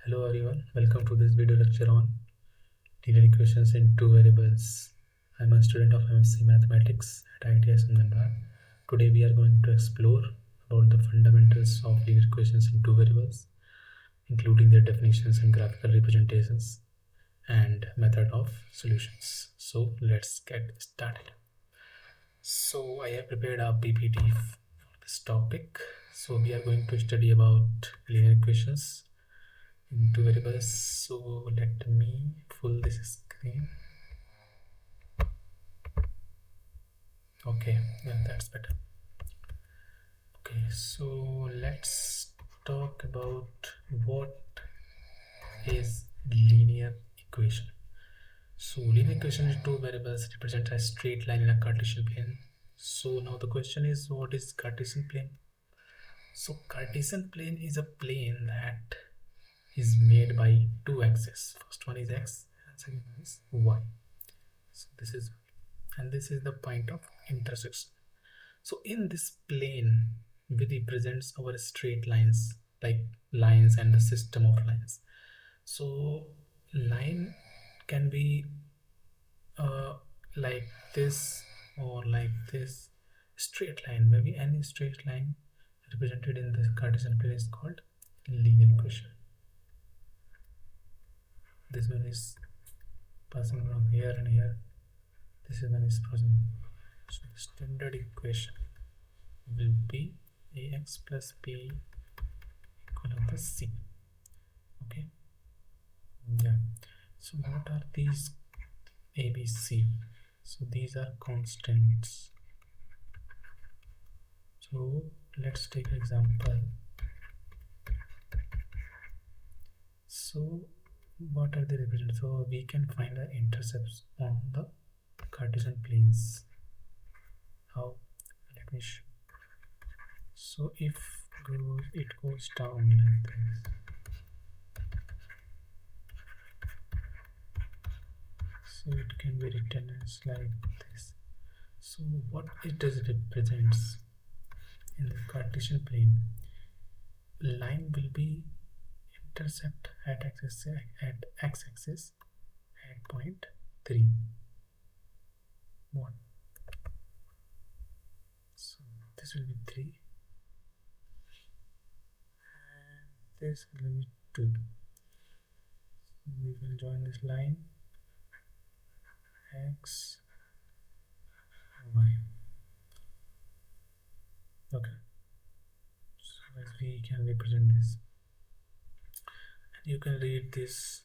Hello everyone, welcome to this video lecture on linear equations in two variables. I'm a student of MSc Mathematics at IIT JEE. Today we are going to explore about the fundamentals of linear equations in two variables, including their definitions and graphical representations and method of solutions. So let's get started. So I have prepared a PPT for this topic. So we are going to study about linear equations in two variables. So let me full this screen. Okay, yeah, that's better. Okay, so let's talk about what is linear equation. So linear equation is two variables represent a straight line in a Cartesian plane. So now the question is, what is Cartesian plane? So Cartesian plane is a plane that is made by two axes. First one is x and second one is y. So this is, and this is the point of intersection. So in this plane we represents our straight lines, like lines and the system of lines. So line can be like this or like this. Straight line, maybe any straight line represented in the Cartesian plane is called linear equation. This one is passing from here and here. This one is passing. So the standard equation will be ax plus b equal to c. Okay. Yeah. So what are these a, b, c? So these are constants. So let's take an example. So what are they represented? So we can find the intercepts on the Cartesian planes. How? Let me show. So if it goes down like this, so it can be written as like this. So what it does represents in the Cartesian plane, line will be intercept at x-axis at point 3, 1. So this will be 3 and this will be 2. So we will join this line x, y. Okay, so as we can represent this, and you can read this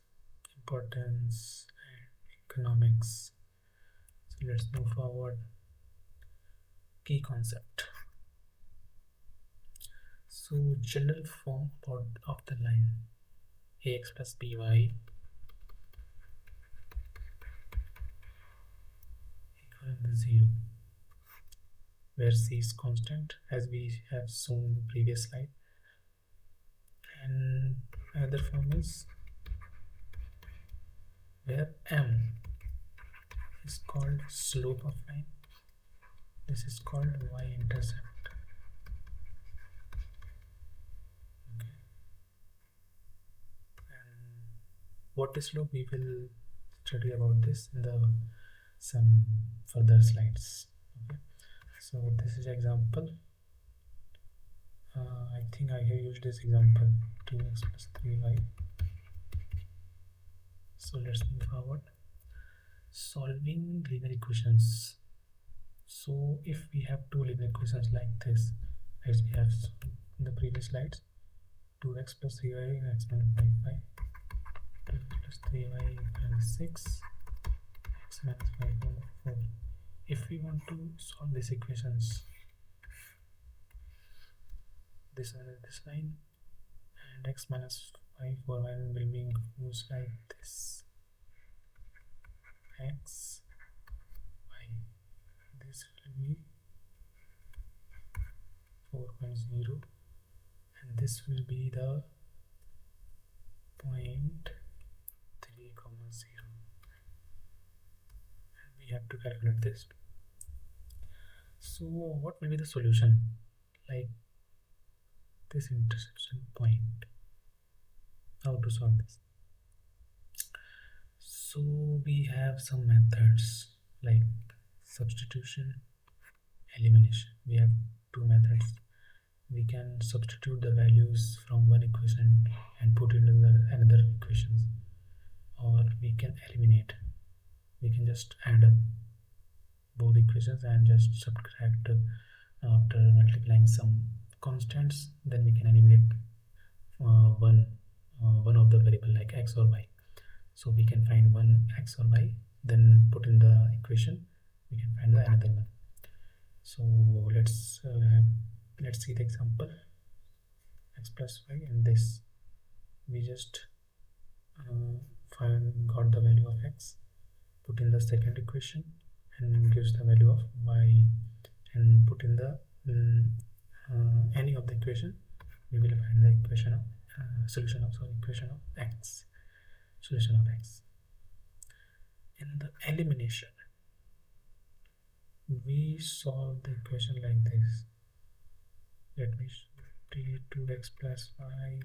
importance and economics. So let's move forward. Key concept. So general form of the line ax plus by equal to 0, where c is constant as we have shown in the previous slide, and another form is where m is called slope of line. This is called y-intercept. Okay. And what is slope? We will study about this in the some further slides. Okay. So this is example. I think I have used this example 2x plus 3y. So let's move forward. Solving linear equations. So if we have two linear equations like this, as we have in the previous slides, 2x plus 3y and x minus 5y, 2x plus 3y equals 6, x minus 5 equals 4. If we want to solve these equations, this line and x minus 5 for y will be used like this, x, y. This will be 4.0 and this will be the point 3, 0, and we have to calculate this. So what will be the solution? Like this intersection point, how to to solve this. So we have some methods like substitution, elimination. We have two methods. We can substitute the values from one equation and put it in another equations, or we can eliminate. We can just add up both equations and just subtract after multiplying some constants. Then we can eliminate one of the variable like x or y. So we can find one x or y, then put in the equation. We can find the another one. So let's see the example. X plus y, and this we just got the value of x, put in the second equation, and gives the value of y, and put in the any of the equation. We will find the equation of solution of x. Solution of x. In the elimination, we solve the equation like this. Let me show 2x plus y,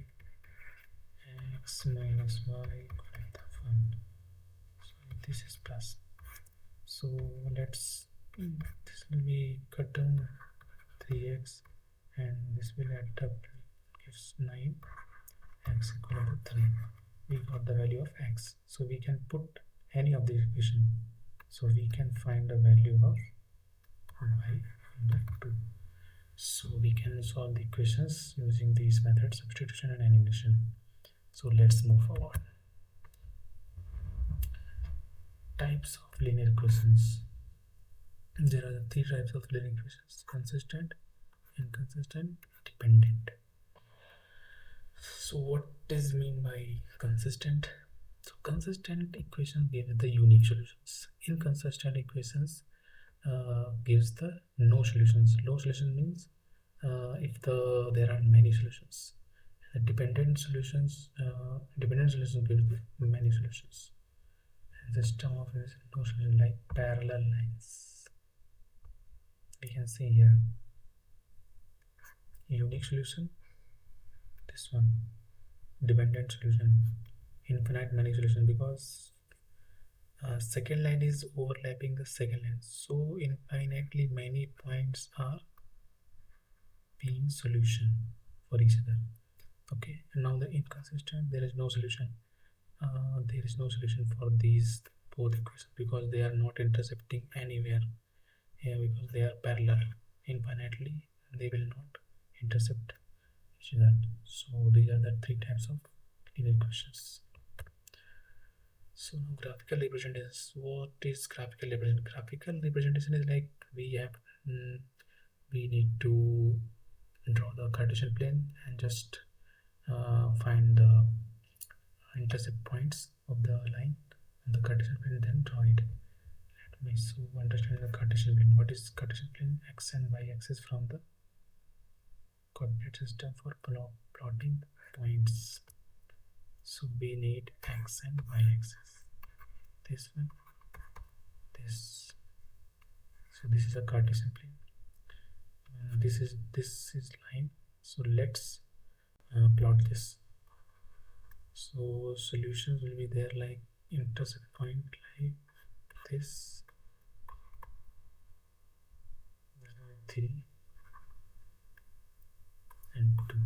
x minus y equal to 1. So this is plus. So this will be cut down 3x, and this will add up, gives 9, x equal to 3. We got the value of x. So we can put any of the equation. So we can find the value of y under 2. So we can solve the equations using these methods, substitution and elimination. So let's move forward. Types of linear equations. There are 3 types of linear equations: consistent, inconsistent, dependent. So what is mean by consistent? So consistent equation gives the unique solutions. Inconsistent equations gives the no solutions. No solution means if there are many solutions. Dependent solutions gives many solutions. And the system of no solution, like parallel lines. We can see here unique solution. This one, dependent solution, infinite many solution, because second line is overlapping the second line, so infinitely many points are being solution for each other. Okay, and now the inconsistent, there is no solution. There is no solution for these both equations because they are not intercepting anywhere here, because they are parallel infinitely. They will not intercept each other. So these are the 3 types of linear equations. So now graphical representation. What is graphical representation? Graphical representation is like we need to draw the Cartesian plane and just find the intercept points of the line on the Cartesian plane, then draw it. Let me understand the Cartesian plane. What is Cartesian plane? X and y axis from the coordinate system for plotting points. So we need x and y axis. This one, this. So this is a Cartesian plane. This is line. So let's plot this. So solutions will be there like intercept point like this, 3 and 2.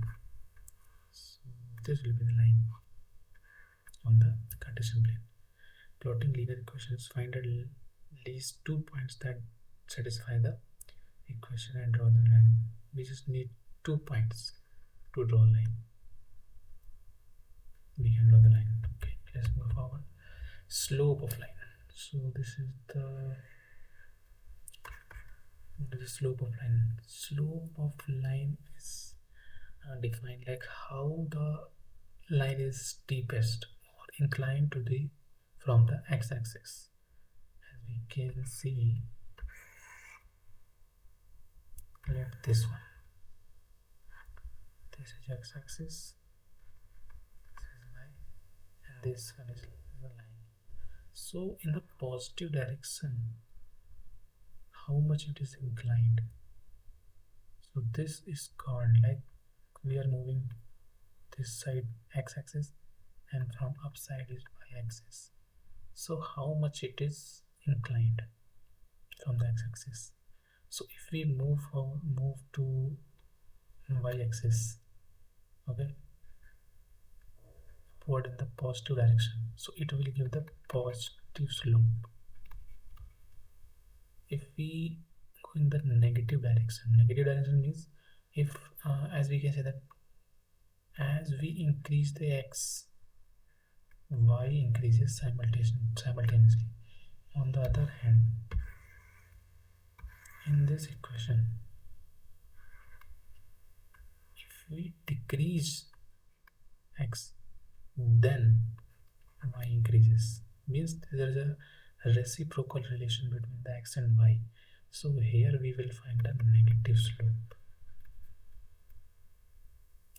So this will be the line on the Cartesian plane. Plotting linear equations, find at least 2 points that satisfy the equation and draw the line. We just need 2 points to draw a line. We can draw the line. Okay, let's move forward. Slope of line. So this is the slope of line. Slope of line is defined like how the line is steepest or inclined to the from the x-axis. As we can see, we have this one. This is x-axis. This one is the line. So in the positive direction, how much it is inclined? So this is called like we are moving this side x-axis and from upside is y-axis. So how much it is inclined from the x-axis? So if we move to y-axis, okay, upward in the positive direction, so it will give the positive slope. If we go in the negative direction means if as we can say that as we increase the x, y increases simultaneously. On the other hand, in this equation, if we decrease x, then y increases. Means there is a reciprocal relation between the x and y. So here we will find a negative slope.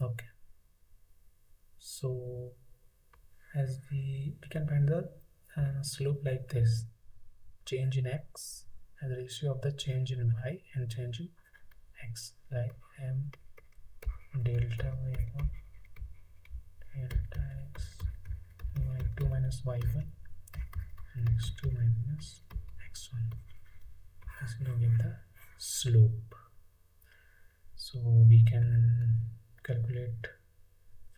Okay. So as we can find the slope like this: change in x as a ratio of the change in y and change in x, like m delta y1 delta x y2 minus y1 and x2 minus x1. This will give the slope. So we can calculate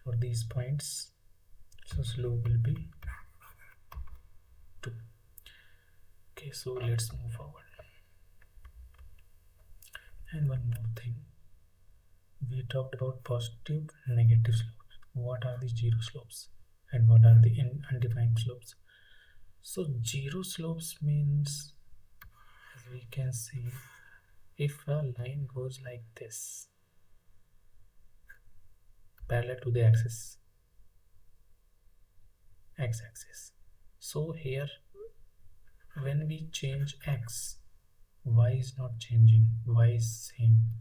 for these points. So slope will be 2. Okay, so let's move forward. And one more thing, we talked about positive, negative slopes. What are the zero slopes and what are the undefined slopes? So zero slopes means, as we can see, if a line goes like this, parallel to the x-axis. So here, when we change x, y is not changing, y is same.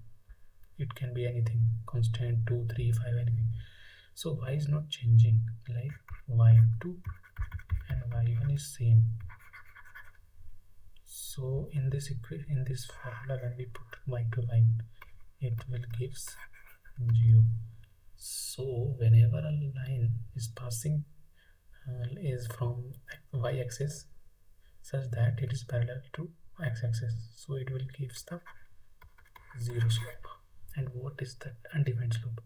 It can be anything, constant, 2, 3, 5, anything. So y is not changing, like y2 and y1 is same. So in this equation, in this formula, when we put y to line, it will gives 0. So whenever a line is passing is from y-axis such that it is parallel to x-axis, so it will gives the 0 slope. And what is that undefined slope?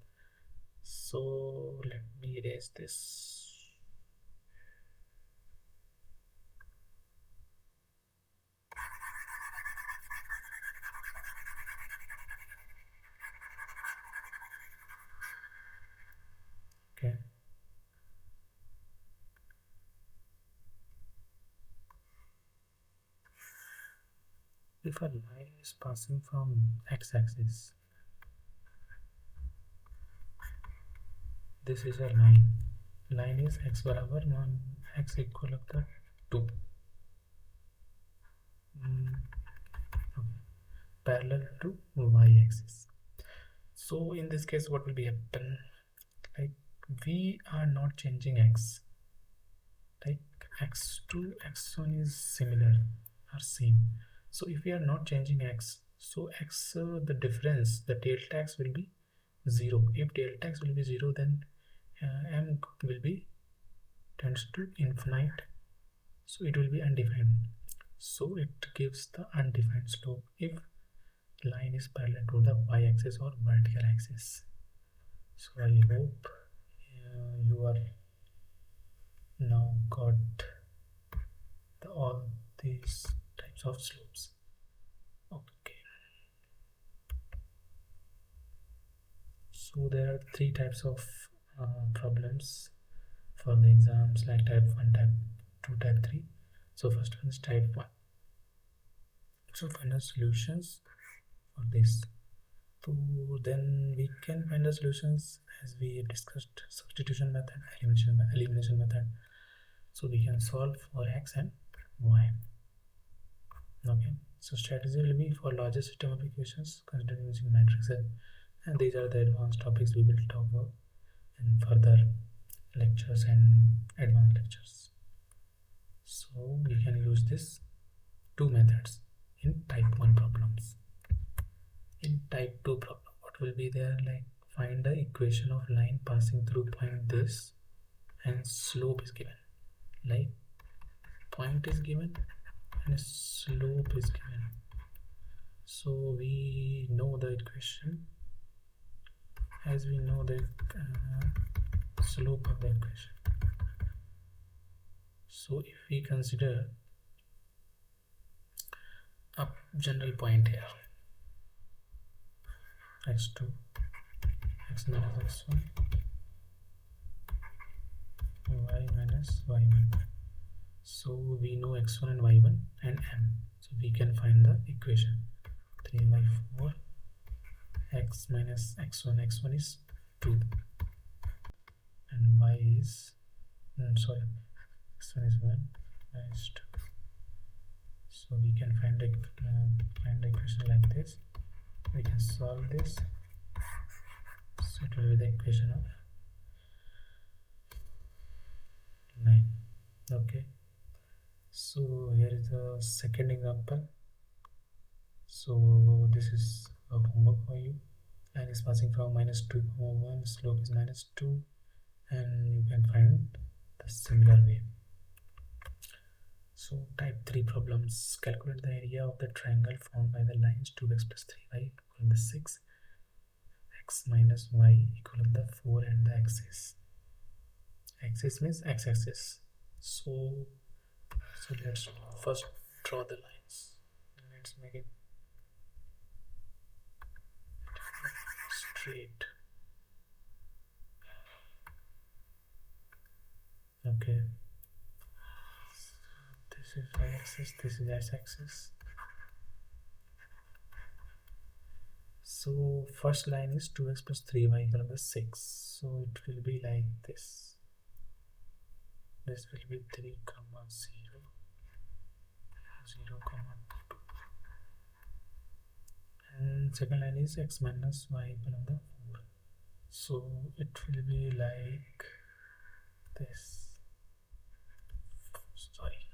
So let me erase this. Okay. If a line is passing from x-axis, this is a line. Line is x barabar 1, x equal to 2. Parallel to y-axis. So in this case, what will be happen? Like we are not changing x. Like x2, x1 is similar or same. So if we are not changing x, so x the difference, the delta x will be 0. If delta x will be 0, then m will be tends to infinite, so it will be undefined. So it gives the undefined slope if line is parallel to the y-axis or vertical axis. So I hope you are now got all these types of slopes. Okay. So there are 3 types of problems for the exams, like type 1, type 2, type 3. So first one is type 1. So find the solutions for this. So then we can find the solutions as we discussed: substitution method, elimination method. So we can solve for x and y. Okay. So strategy will be for larger system of equations considering using matrices, and these are the advanced topics we will talk about in further lectures and advanced lectures. So we can use this 2 methods in type 1 problems. In type 2 problem, what will be there? Like find the equation of line passing through point this and slope is given, like point is given and slope is given. So we know the equation, as we know the slope of the equation. So if we consider a general point here, x2, x minus x1, y minus y1. So we know x1 and y1 and m. So we can find the equation. 3 by 4, x minus x1. x1 is 2 and y is x1 is 1, y is 2. So we can find the equation like this. We can solve this. So it will be the equation of 9. Okay, so here is the second example. So this is a homework for you. Line is passing from -2, 1, slope is -2, and you can find the similar way. So type 3 problems. Calculate the area of the triangle formed by the lines 2x plus 3y equal to 6, x minus y equal to 4, and the axis. Axis means x-axis. So let's first draw the lines. Let's make it straight. Okay. This is y-axis, this is x-axis. So first line is 2x plus 3y equal to 6. So it will be like this. This will be 3, 0, 0, 2. And second line is x minus y equal to 4. So it will be like this. Sorry.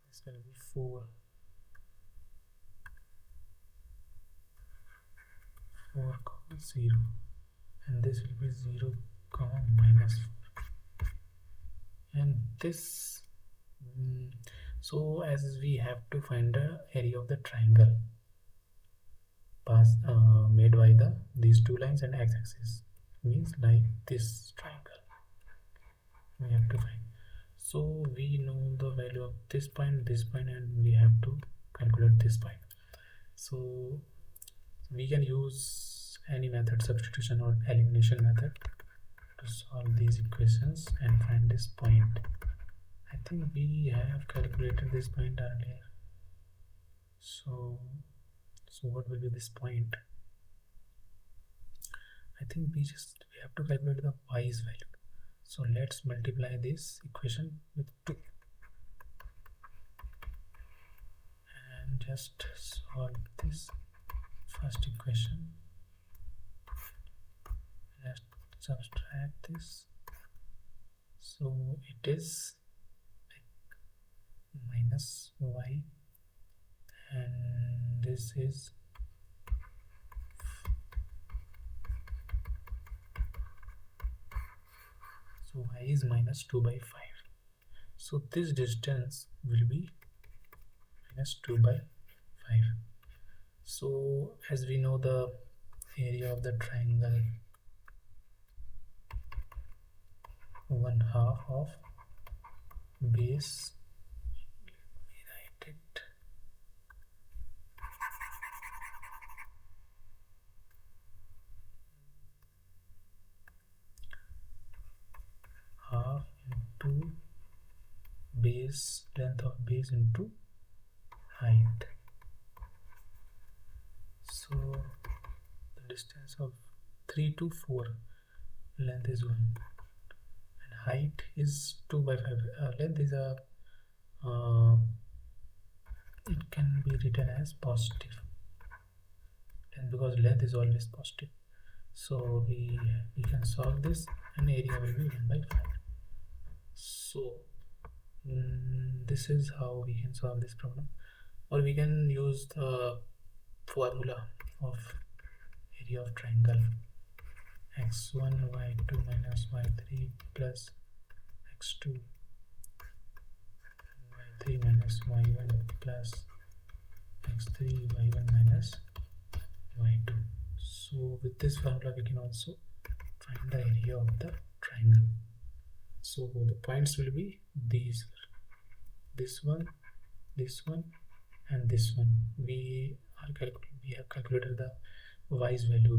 This will be 4. 4, 0. And this will be 0, minus 4. And this, so as we have to find the area of the triangle made by these two lines and x-axis, means like this triangle we have to find. So we know the value of this point, and we have to calculate this point. So we can use any method, substitution or elimination method, to solve these equations and find this point. I think we have calculated this point earlier. So what will be this point? I think we have to calculate the y's value. So let's multiply this equation with 2 and just solve this first equation. Let's subtract this. So it is minus y, and this is so y is minus 2 by 5. So this distance will be minus 2 by 5. So as we know the area of the triangle, 1/2 of base, write it, half into base, length of base into height. So the distance of 3 to 4, length is 1 and height is 2 by 5. Length is it can be written as positive, and because length is always positive, so we can solve this, and area will be 1 by 5. So this is how we can solve this problem, or we can use the formula of area area of triangle x1 y2 minus y3 plus x2 y3 minus y1 plus x3 y1 minus y2. So with this formula we can also find the area of the triangle. So the points will be these, this one, and this one. We have calculated the y's value.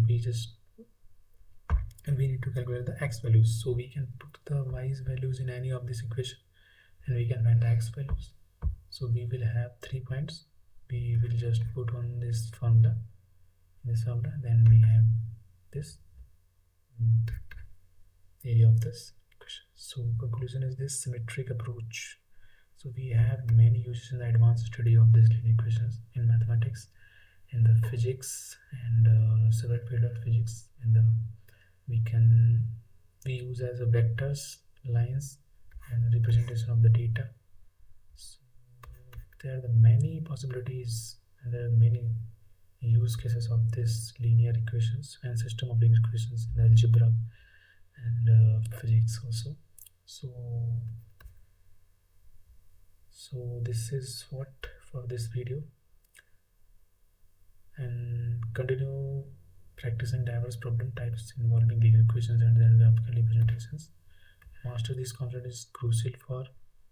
We need to calculate the x values. So we can put the y's values in any of this equation and we can find the x values. So we will have 3 points. We will just put on this formula, then we have this area of this equation. So conclusion is this symmetric approach. So we have many uses in the advanced study of these linear equations in mathematics, in the physics, and several field of physics. We use as a vectors, lines, and representation of the data. So there are the many possibilities and there are many use cases of this linear equations and system of linear equations in algebra and physics also. So this is what for this video, and continue practicing diverse problem types involving linear equations and their graphical representations. Master this concept is crucial for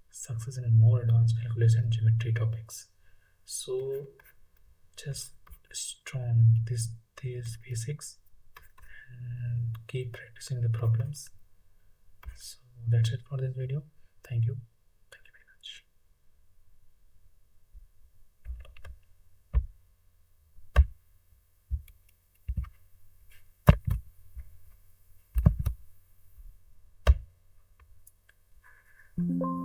success in more advanced calculation and geometry topics. So just strong these basics and keep practicing the problems. So that's it for this video. Thank you very much.